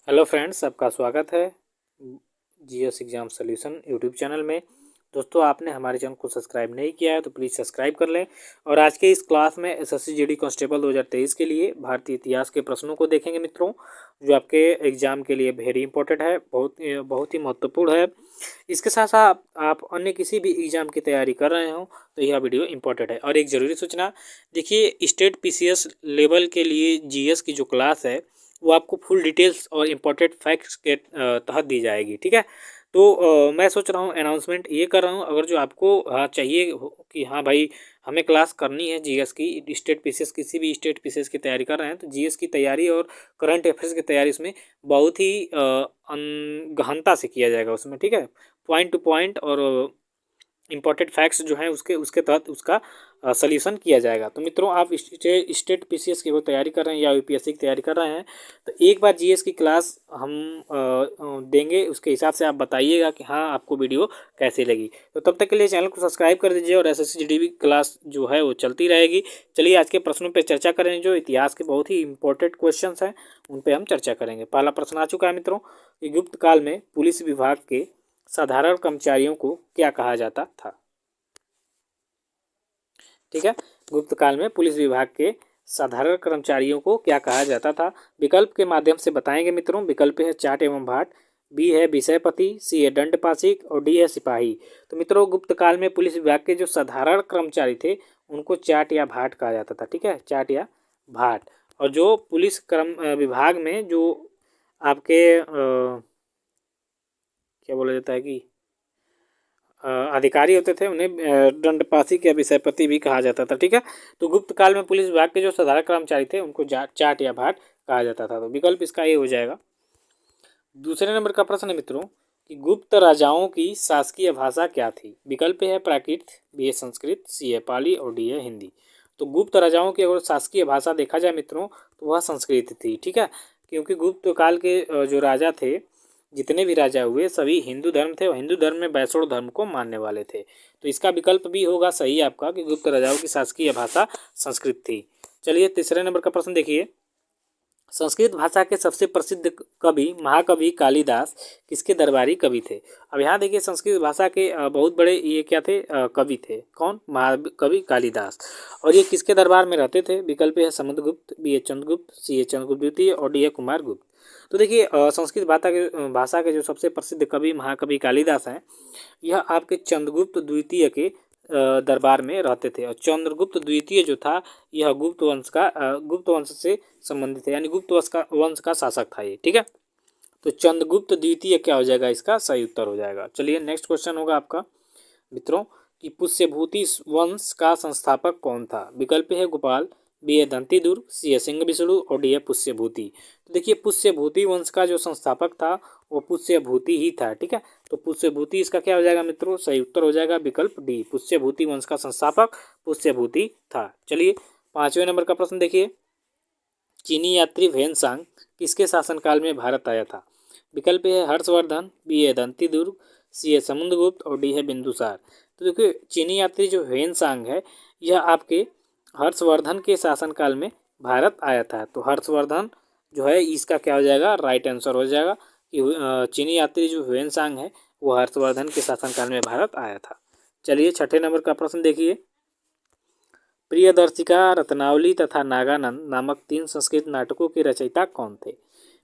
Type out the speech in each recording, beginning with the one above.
Hello friends, आपका स्वागत है GS exam solution YouTube channel में। दोस्तों, आपने हमारे चैनल को सब्सक्राइब नहीं किया है तो प्लीज़ सब्सक्राइब कर लें। और आज के इस क्लास में एसएससी जीडी कांस्टेबल 2023 के लिए भारतीय इतिहास के प्रश्नों को देखेंगे मित्रों, जो आपके एग्ज़ाम के लिए वेरी इंपॉर्टेंट है, बहुत ही महत्वपूर्ण है। इसके साथ साथ आप अन्य किसी भी एग्ज़ाम की तैयारी कर रहे हो तो यह वीडियो इंपॉर्टेंट है। और एक ज़रूरी सूचना, देखिए, स्टेट पीसीएस लेवल के लिए जीएस की जो क्लास है वो आपको फुल डिटेल्स और इम्पोर्टेंट फैक्ट्स के तहत दी जाएगी। ठीक है, तो मैं सोच रहा हूँ अनाउंसमेंट ये कर रहा हूँ, अगर जो आपको चाहिए कि हाँ भाई हमें क्लास करनी है जीएस की, स्टेट पीसीएस किसी भी स्टेट पीसीएस की तैयारी कर रहे हैं तो जीएस की तैयारी और करंट अफेयर्स की तैयारी उसमें बहुत ही गहनता से किया जाएगा उसमें। ठीक है, पॉइंट टू पॉइंट और इम्पॉर्टेंट फैक्ट्स जो हैं उसके तहत उसका सॉल्यूशन किया जाएगा। तो मित्रों, आप स्टेट पीसीएस की वो तैयारी कर रहे हैं या यूपीएससी की तैयारी कर रहे हैं तो एक बार जीएस की क्लास हम देंगे, उसके हिसाब से आप बताइएगा कि हाँ आपको वीडियो कैसी लगी। तो तब तक के लिए चैनल को सब्सक्राइब कर दीजिए और एसएससी जीडी क्लास जो है वो चलती रहेगी। चलिए आज के प्रश्नों पर चर्चा करें, जो इतिहास के बहुत ही इंपॉर्टेंट क्वेश्चन हैं उन पर हम चर्चा करेंगे। पहला प्रश्न आ चुका है मित्रों कि गुप्त काल में पुलिस विभाग के साधारण कर्मचारियों को क्या कहा जाता था। ठीक है, गुप्त काल में पुलिस विभाग के साधारण कर्मचारियों को क्या कहा जाता था। विकल्प के माध्यम से बताएंगे मित्रों। विकल्प है चाट एवं भाट, बी है विषयपति, सी है दंडपाशिक और डी है सिपाही। तो मित्रों, गुप्त काल में पुलिस विभाग के जो साधारण कर्मचारी थे उनको चाट या भाट कहा जाता था। ठीक है, चाट या भाट। और जो पुलिस विभाग में जो आपके क्या बोला जाता है कि अधिकारी होते थे उन्हें दंडपाशिक या विषयपति भी कहा जाता था। ठीक है, तो गुप्त काल में पुलिस विभाग के जो साधारण कर्मचारी थे उनको चाट या भाट कहा जाता था। तो विकल्प इसका ये हो जाएगा। दूसरे नंबर का प्रश्न है मित्रों कि गुप्त राजाओं की शासकीय भाषा क्या थी। विकल्प है प्राकृत, बी है संस्कृत, सी है पाली और डी है हिंदी। तो गुप्त राजाओं की अगर शासकीय भाषा देखा जाए मित्रों तो वह संस्कृत थी। ठीक है, क्योंकि गुप्त काल के जो राजा थे, जितने भी राजा हुए सभी हिंदू धर्म थे और हिंदू धर्म में वैष्णव धर्म को मानने वाले थे। तो इसका विकल्प भी होगा सही आपका कि गुप्त राजाओं की शासकीय भाषा संस्कृत थी। चलिए तीसरे नंबर का प्रश्न देखिए। संस्कृत भाषा के सबसे प्रसिद्ध कवि महाकवि कालिदास किसके दरबारी कवि थे। अब यहाँ देखिए, संस्कृत भाषा के बहुत बड़े ये क्या थे, कवि थे। कौन? महाकवि कालिदास। और ये किसके दरबार में रहते थे। विकल्प है समुद्रगुप्त, बी है चंद्रगुप्त, सी है चंद्रगुप्त द्वितीय और डी है कुमार गुप्त। तो देखिए, संस्कृत भाषा के जो सबसे प्रसिद्ध कवि महाकवि कालिदास हैं, यह आपके चंद्रगुप्त द्वितीय के दरबार में रहते थे। और चंद्रगुप्त द्वितीय जो था यह गुप्त वंश से संबंधित है, यानी गुप्त वंश का शासक था ये। ठीक है, तो चंद्रगुप्त द्वितीय क्या हो जाएगा, इसका सही उत्तर हो जाएगा। चलिए नेक्स्ट क्वेश्चन होगा आपका मित्रों कि पुष्यभूति वंश का संस्थापक कौन था। विकल्प है गोपाल, बी है दंतीदुर्ग, सी है सिंह विष्णु और डी है पुष्यभूति। तो देखिए, पुष्यभूति वंश का जो संस्थापक था वो पुष्यभूति ही था। ठीक है, तो पुष्यभूति इसका क्या हो जाएगा मित्रों, सही उत्तर हो जाएगा विकल्प डी, पुष्यभूति वंश का संस्थापक पुष्यभूति था। चलिए पांचवें नंबर का प्रश्न देखिए। चीनी यात्री वेनसांग किसके शासनकाल में भारत आया था। विकल्प है हर्षवर्धन, बी है दंतीदुर्ग, सी है समुद्रगुप्त और डी है बिंदुसार। तो देखिए, चीनी यात्री जो वेनसांग है यह आपके हर्षवर्धन के शासनकाल में भारत आया था। तो हर्षवर्धन जो है इसका क्या हो जाएगा, राइट आंसर हो जाएगा कि चीनी यात्री जो वेनसांग है वो हर्षवर्धन के शासनकाल में भारत आया था। चलिए छठे नंबर का प्रश्न देखिए। प्रियदर्शिका, रत्नावली तथा नागानंद नामक 3 संस्कृत नाटकों के रचयिता कौन थे।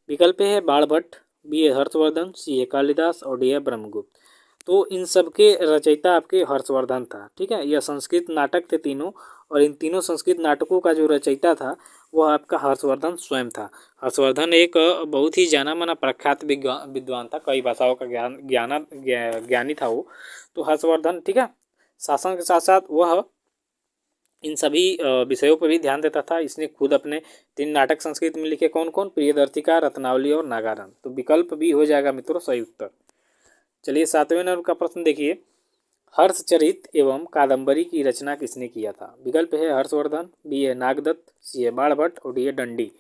विकल्प है बाणभट्ट, बी है हर्षवर्धन, सी है कालिदास और डी है ब्रह्मगुप्त। तो इन सब के रचयिता आपके हर्षवर्धन था। ठीक है, यह संस्कृत नाटक थे तीनों, और इन तीनों संस्कृत नाटकों का जो रचयिता था वह आपका हर्षवर्धन स्वयं था। हर्षवर्धन एक बहुत ही जाना माना प्रख्यात विद्वान था, कई भाषाओं का ज्ञानी था वो। तो हर्षवर्धन, ठीक है, शासन के साथ साथ वह इन सभी विषयों पर भी ध्यान देता था। इसने खुद अपने 3 नाटक संस्कृत में लिखे। कौन कौन? प्रियदर्शिका, रत्नावली और नागानंद। तो विकल्प भी हो जाएगा मित्रों सही उत्तर। चलिए सातवें नंबर का प्रश्न देखिए। हर्षचरित एवं कादंबरी की रचना किसने किया था। विकल्प है हर्षवर्धन, बी है नागदत्त, सी है बाणभट्ट और डी है दंडी।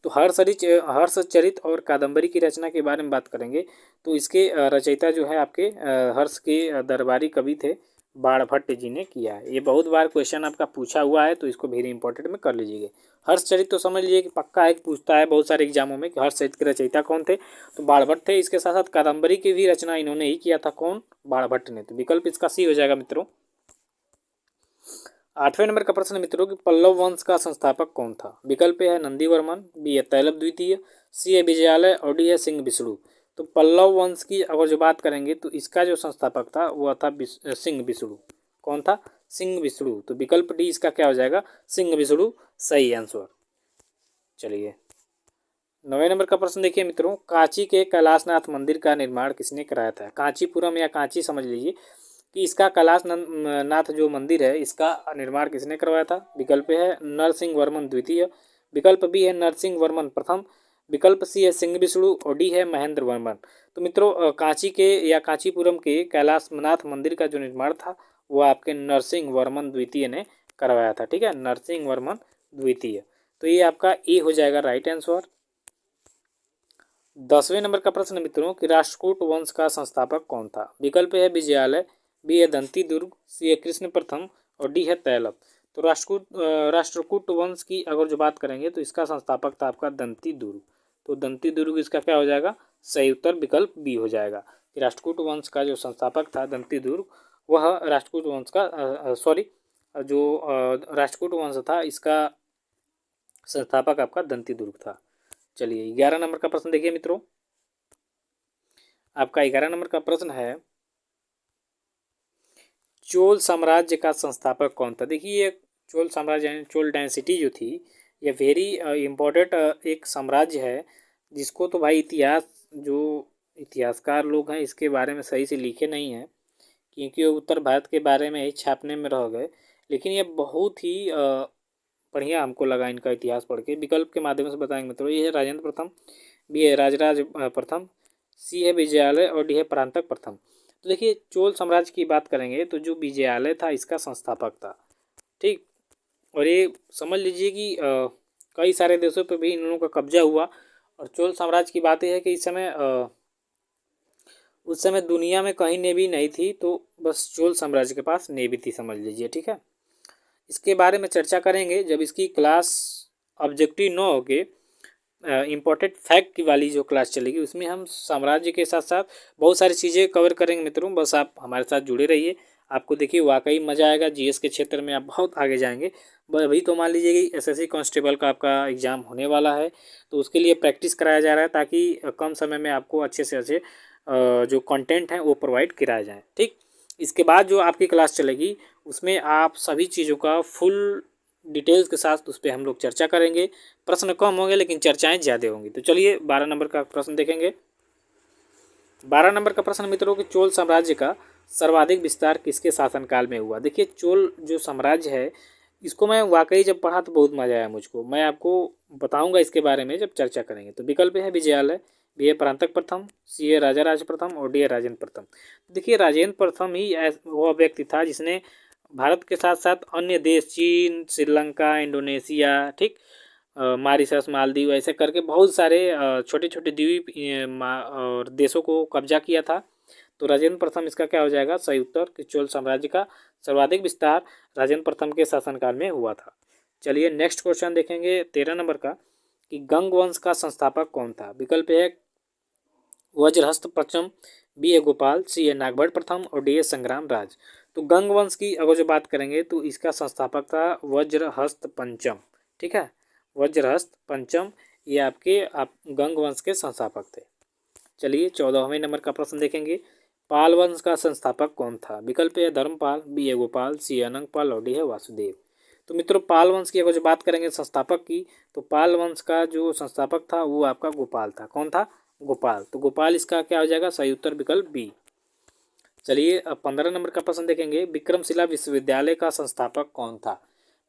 तो हर्षचरित और कादंबरी की रचना के बारे में बात करेंगे तो इसके रचयिता जो है आपके हर्ष के दरबारी कवि थे बाणभट्ट जी ने किया है। ये बहुत बार क्वेश्चन आपका पूछा हुआ है, तो इसको वेरी इंपॉर्टेंट में कर लीजिएगा। हर्षचरित तो समझ लीजिए कि पक्का एक पूछता है बहुत सारे एग्जामों में कि हर्षचरित के रचयिता कौन थे, तो बाणभट्ट थे। इसके साथ साथ कादम्बरी की भी रचना इन्होंने ही किया था, कौन, बाणभट्ट ने। तो विकल्प इसका सी हो जाएगा मित्रों। 8वें नंबर का प्रश्न मित्रों कि पल्लव वंश का संस्थापक कौन था। विकल्प है नंदीवर्मन, बी है तैलभ द्वितीय, सी है विजयालय और डी है सिंह विष्णु। तो पल्लव वंश की अगर जो बात करेंगे तो इसका जो संस्थापक था वह था सिंह विष्णु। कौन था, सिंह विष्णु। तो विकल्प डी इसका क्या हो जाएगा, सिंह विष्णु सही आंसर। चलिए 9वें नंबर का प्रश्न देखिए मित्रों, कांची के कैलाशनाथ मंदिर का निर्माण किसने कराया था। कांचीपुरम या कांची समझ लीजिए कि इसका कैलाशनाथ जो मंदिर है इसका निर्माण किसने करवाया था। विकल्प है नरसिंह वर्मन द्वितीय, विकल्प बी है नरसिंह वर्मन प्रथम, विकल्प सी है सिंह विष्णु और डी है महेंद्र वर्मन। तो मित्रों कांची के या कांचीपुरम के कैलाशनाथ मंदिर का जो निर्माण था वो आपके नरसिंह वर्मन द्वितीय ने करवाया था। ठीक है, नरसिंह वर्मन द्वितीय। तो ये आपका ए हो जाएगा राइट आंसर। 10वें नंबर का प्रश्न मित्रों कि राष्ट्रकूट वंश का संस्थापक कौन था। विकल्प है विजयालय, बी है दंती दुर्ग, सी है कृष्ण प्रथम और डी है तैलभ। तो राष्ट्रकूट वंश की अगर जो बात करेंगे तो इसका संस्थापक था आपका दंती दुर्ग। तो दंती दुर्ग इसका क्या हो जाएगा, सही उत्तर विकल्प बी हो जाएगा कि राष्ट्रकूट वंश का जो संस्थापक था दंती दुर्ग, वह राष्ट्रकूट वंश का जो राष्ट्रकूट वंश था इसका संस्थापक आपका दंती दुर्ग था। चलिए 11 नंबर का प्रश्न देखिए मित्रों, आपका 11 नंबर का प्रश्न है चोल साम्राज्य का संस्थापक कौन था। देखिए ये चोल साम्राज्य यानी चोल डायनेसिटी जो थी ये वेरी इम्पोर्टेंट एक साम्राज्य है, जिसको तो भाई जो इतिहासकार लोग हैं इसके बारे में सही से लिखे नहीं हैं, क्योंकि वो उत्तर भारत के बारे में ही छापने में रह गए। लेकिन ये बहुत ही बढ़िया हमको लगा इनका इतिहास पढ़ के। विकल्प के माध्यम से बताएंगे मित्रों, ये है राजेंद्र प्रथम, बी है राजराज प्रथम, सी है विजयालय और डी है परांतक प्रथम। तो देखिए चोल साम्राज्य की बात करेंगे तो जो विजयालय था इसका संस्थापक था। ठीक, और ये समझ लीजिए कि कई सारे देशों पर भी इन लोगों का कब्जा हुआ। और चोल साम्राज्य की बात यह है कि उस समय दुनिया में कहीं नेवी नहीं थी, तो बस चोल साम्राज्य के पास नेवी थी समझ लीजिए। ठीक है, इसके बारे में चर्चा करेंगे जब इसकी क्लास ऑब्जेक्टिव 9 के इम्पोर्टेंट फैक्ट की वाली जो क्लास चलेगी उसमें हम साम्राज्य के साथ साथ बहुत सारी चीज़ें कवर करेंगे मित्रों। बस आप हमारे साथ जुड़े रहिए, आपको देखिए वाकई मज़ा आएगा। जीएस के क्षेत्र में आप बहुत आगे जाएंगे। अभी तो मान लीजिए कि एसएससी कांस्टेबल का आपका एग्ज़ाम होने वाला है, तो उसके लिए प्रैक्टिस कराया जा रहा है ताकि कम समय में आपको अच्छे से अच्छे जो कंटेंट हैं वो प्रोवाइड कराया जाए। ठीक, इसके बाद जो आपकी क्लास चलेगी उसमें आप सभी चीज़ों का फुल डिटेल्स के साथ उस पर हम लोग चर्चा करेंगे। प्रश्न कम होंगे लेकिन चर्चाएं ज़्यादा होंगी। तो चलिए 12 नंबर का प्रश्न देखेंगे। 12 नंबर का प्रश्न मित्रों कि चोल साम्राज्य का सर्वाधिक विस्तार किसके शासनकाल में हुआ। देखिए चोल जो साम्राज्य है इसको मैं वाकई जब पढ़ा तो बहुत मज़ा आया मुझको। मैं आपको बताऊंगा इसके बारे में जब चर्चा करेंगे। तो विकल्प है विजयालय, बी है परांतक प्रथम, सी है राजा राज प्रथम और डी है राजेंद्र प्रथम। देखिए राजेंद्र प्रथम ही वह व्यक्ति था जिसने भारत के साथ साथ अन्य देश चीन, श्रीलंका, इंडोनेशिया, ठीक, मॉरिशस, मालदीव, ऐसे करके बहुत सारे छोटे छोटे द्वीप और देशों को कब्जा किया था। तो राजेंद्र प्रथम इसका क्या हो जाएगा, सही उत्तर कि चोल साम्राज्य का सर्वाधिक विस्तार राजेंद्र प्रथम के शासनकाल में हुआ था। चलिए नेक्स्ट क्वेश्चन देखेंगे 13 नंबर का कि गंग वंश का संस्थापक कौन था। विकल्प है वज्रहस्त प्रथम, बी है गोपाल, सी है नागभट्ट प्रथम और डी है संग्राम राज। तो गंग वंश की अगर जो बात करेंगे तो इसका संस्थापक था वज्रहस्त पंचम। ठीक है, वज्रहस्त पंचम ये आप गंग वंश के संस्थापक थे। चलिए 14वें नंबर का प्रश्न देखेंगे। पाल वंश का संस्थापक कौन था। विकल्प है धर्मपाल, बी है गोपाल, सी है अनंगपाल और डी है वासुदेव। तो मित्रों पाल वंश की अगर जो बात करेंगे संस्थापक की, तो पाल वंश का जो संस्थापक था वो आपका गोपाल था। कौन था, गोपाल। तो गोपाल इसका क्या हो जाएगा, सही उत्तर विकल्प बी। चलिए अब 15 नंबर का प्रश्न देखेंगे। विक्रमशिला विश्वविद्यालय का संस्थापक कौन था।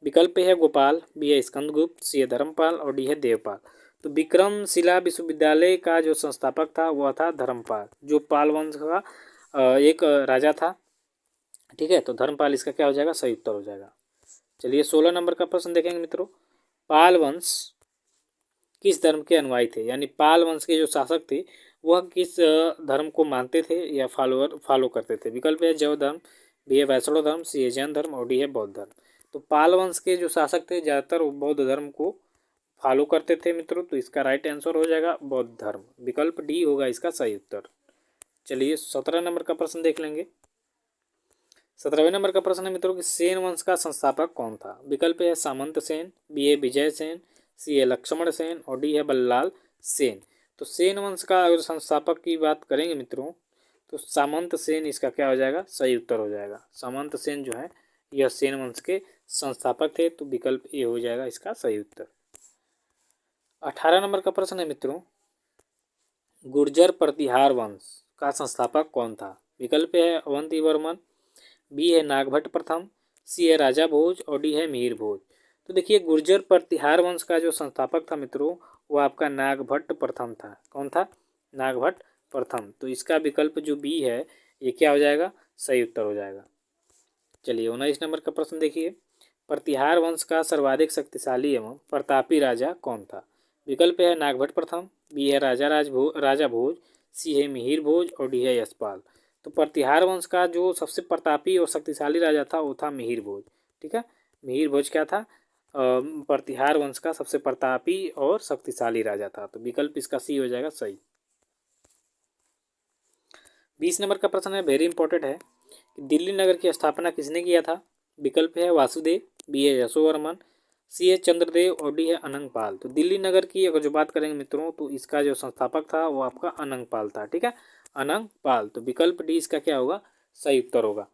विकल्प है गोपाल, बी है स्कंदगुप्त, सी है धर्मपाल और डी है देवपाल। तो विक्रमशिला विश्वविद्यालय का जो संस्थापक था वह था धर्मपाल, जो पाल वंश का एक राजा था। ठीक है, तो धर्मपाल इसका क्या हो जाएगा, सही उत्तर हो जाएगा। चलिए 16 नंबर का प्रश्न देखेंगे मित्रों। पाल वंश किस धर्म के अनुयायी थे, यानी पाल वंश के जो शासक थे वह किस धर्म को मानते थे या फॉलो करते थे। विकल्प है जैव धर्म, बी है वैष्णव धर्म, सी है जैन धर्म और डी है बौद्ध धर्म। तो पाल वंश के जो शासक थे ज़्यादातर वो बौद्ध धर्म को फॉलो करते थे मित्रों, तो इसका राइट आंसर हो जाएगा बौद्ध धर्म, विकल्प डी होगा इसका सही उत्तर। चलिए 17 नंबर का प्रश्न देख लेंगे। 17वें नंबर का प्रश्न है मित्रों कि सेन वंश का संस्थापक कौन था। विकल्प है सामंत सेन, बी है विजय सेन, सी है लक्ष्मण सेन और डी है बल्लाल सेन। तो सेन वंश का अगर संस्थापक की बात करेंगे मित्रों तो सामंत सेन इसका क्या हो जाएगा, सही उत्तर हो जाएगा। सामंत सेन जो है यह सेन वंश के संस्थापक थे, तो विकल्प ए हो जाएगा इसका सही उत्तर। 18 नंबर का प्रश्न है मित्रों गुर्जर प्रतिहार वंश का संस्थापक कौन था। विकल्प है अवंती वर्मन, बी है नागभट्ट प्रथम, सी है राजा भोज और डी है मिहिर भोज। तो देखिए गुर्जर प्रतिहार वंश का जो संस्थापक था मित्रों वो आपका नागभट्ट प्रथम था। कौन था, नागभट्ट प्रथम। तो इसका विकल्प जो बी है ये क्या हो जाएगा, सही उत्तर हो जाएगा। चलिए 19 नंबर का प्रश्न देखिए प्रतिहार वंश का सर्वाधिक शक्तिशाली एवं प्रतापी राजा कौन था। विकल्प है नागभट्ट प्रथम, बी है राजा भोज, सी है मिहिर भोज और डी है यशपाल। तो प्रतिहार वंश का जो सबसे प्रतापी और शक्तिशाली राजा था वो था मिहिर भोज। ठीक है, मिहिर भोज क्या था, प्रतिहार वंश का सबसे प्रतापी और शक्तिशाली राजा था। तो विकल्प इसका सी हो जाएगा सही। 20 नंबर का प्रश्न है वेरी इंपॉर्टेंट है कि दिल्ली नगर की स्थापना किसने किया था। विकल्प है वासुदेव, बी है यशोवर्मन, सी है चंद्रदेव और डी है अनंगपाल। तो दिल्ली नगर की अगर जो बात करेंगे मित्रों तो इसका जो संस्थापक था वो आपका अनंगपाल था। ठीक है, अनंगपाल। तो विकल्प डी इसका क्या होगा, सही उत्तर होगा।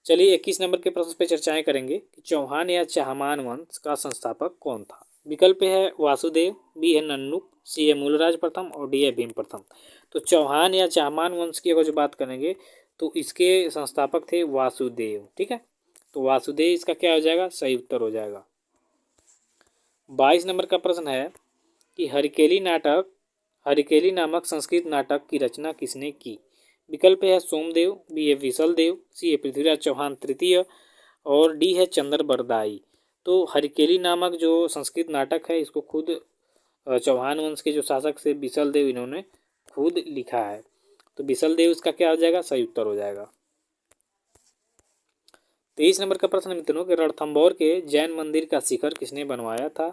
चलिए 21 नंबर के प्रश्न पे चर्चाएं करेंगे कि चौहान या चाहमान वंश का संस्थापक कौन था। विकल्प है वासुदेव, बी है नन्नुक, सी है मूलराज प्रथम और डी है भीम प्रथम। तो चौहान या चाहमान वंश की अगर जो बात करेंगे तो इसके संस्थापक थे वासुदेव। ठीक है, तो वासुदेव इसका क्या हो जाएगा, सही उत्तर हो जाएगा। 22 नंबर का प्रश्न है कि हरिकेली नामक संस्कृत नाटक की रचना किसने की। विकल्प है सोमदेव, बी है विसल देव, सी है पृथ्वीराज चौहान तृतीय और डी है चंद्र बरदाई। तो हरिकेली नामक जो संस्कृत नाटक है इसको खुद चौहान वंश के जो शासक थे विसल देव इन्होंने खुद लिखा है। तो विसल देव इसका क्या हो जाएगा, सही उत्तर हो जाएगा। 23 नंबर का प्रश्न मित्रों कि रणथंभौर के जैन मंदिर का शिखर किसने बनवाया था।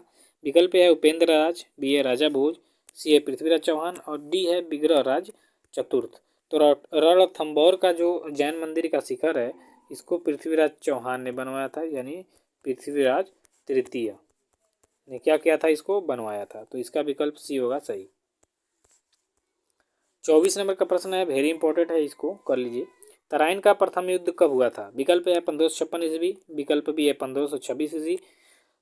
विकल्प है उपेंद्र राज, बी है राजा भोज, सी है पृथ्वीराज चौहान और डी है विग्रह राज चतुर्थ। तो रणथंभौर का जो जैन मंदिर का शिखर है इसको पृथ्वीराज चौहान ने बनवाया था, यानी पृथ्वीराज तृतीय ने क्या किया था, इसको बनवाया था। तो इसका विकल्प सी होगा सही। 24 नंबर का प्रश्न है वेरी इंपॉर्टेंट है, इसको कर लीजिए। तराइन का प्रथम युद्ध कब हुआ था। विकल्प है 1556 ईस्वी, विकल्प बी है 1526 ईस्वी,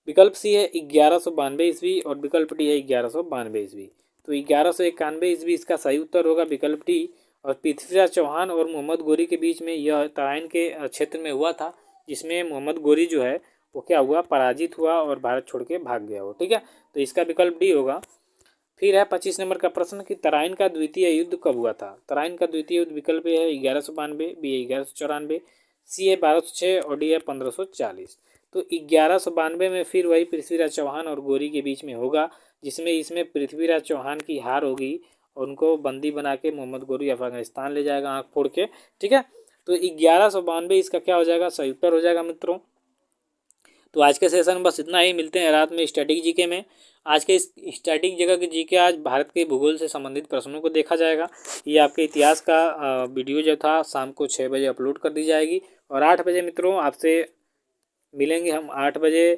विकल्प सी है 1192 ईस्वी और विकल्प डी है 1192 ईस्वी। तो 1191 ईस्वी इसका सही उत्तर होगा, विकल्प डी। और पृथ्वीराज चौहान और मोहम्मद गोरी के बीच में यह तराइन के क्षेत्र में हुआ था, जिसमें मोहम्मद गोरी जो है वो क्या हुआ, पराजित हुआ और भारत छोड़ के भाग गया हो। ठीक है, तो इसका विकल्प डी होगा। फिर है 25 नंबर का प्रश्न कि तराइन का द्वितीय युद्ध कब हुआ था। तराइन का द्वितीय युद्ध विकल्प है 1192, बी है 1194, सी है 1206 और डी है 1540। तो 1192 में फिर वही पृथ्वीराज चौहान और गोरी के बीच में होगा, जिसमें इसमें पृथ्वीराज चौहान की हार होगी और उनको बंदी बना के मोहम्मद गोरी अफगानिस्तान ले जाएगा आँख फोड़ के। ठीक है, तो 1192 इसका क्या हो जाएगा, सही उत्तर हो जाएगा मित्रों। तो आज के सेशन में बस इतना ही, मिलते हैं रात में स्टैटिक जीके में। आज के इस स्टैटिक जगह के जीके आज भारत के भूगोल से संबंधित प्रश्नों को देखा जाएगा। ये आपके इतिहास का वीडियो जो था शाम को 6 बजे अपलोड कर दी जाएगी और 8 बजे मित्रों आपसे मिलेंगे हम 8 बजे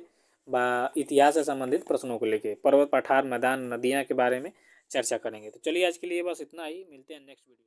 इतिहास से संबंधित प्रश्नों को लेके, पर्वत पठार मैदान नदियाँ के बारे में चर्चा करेंगे। तो चलिए आज के लिए बस इतना ही, मिलते हैं नेक्स्ट वीडियो।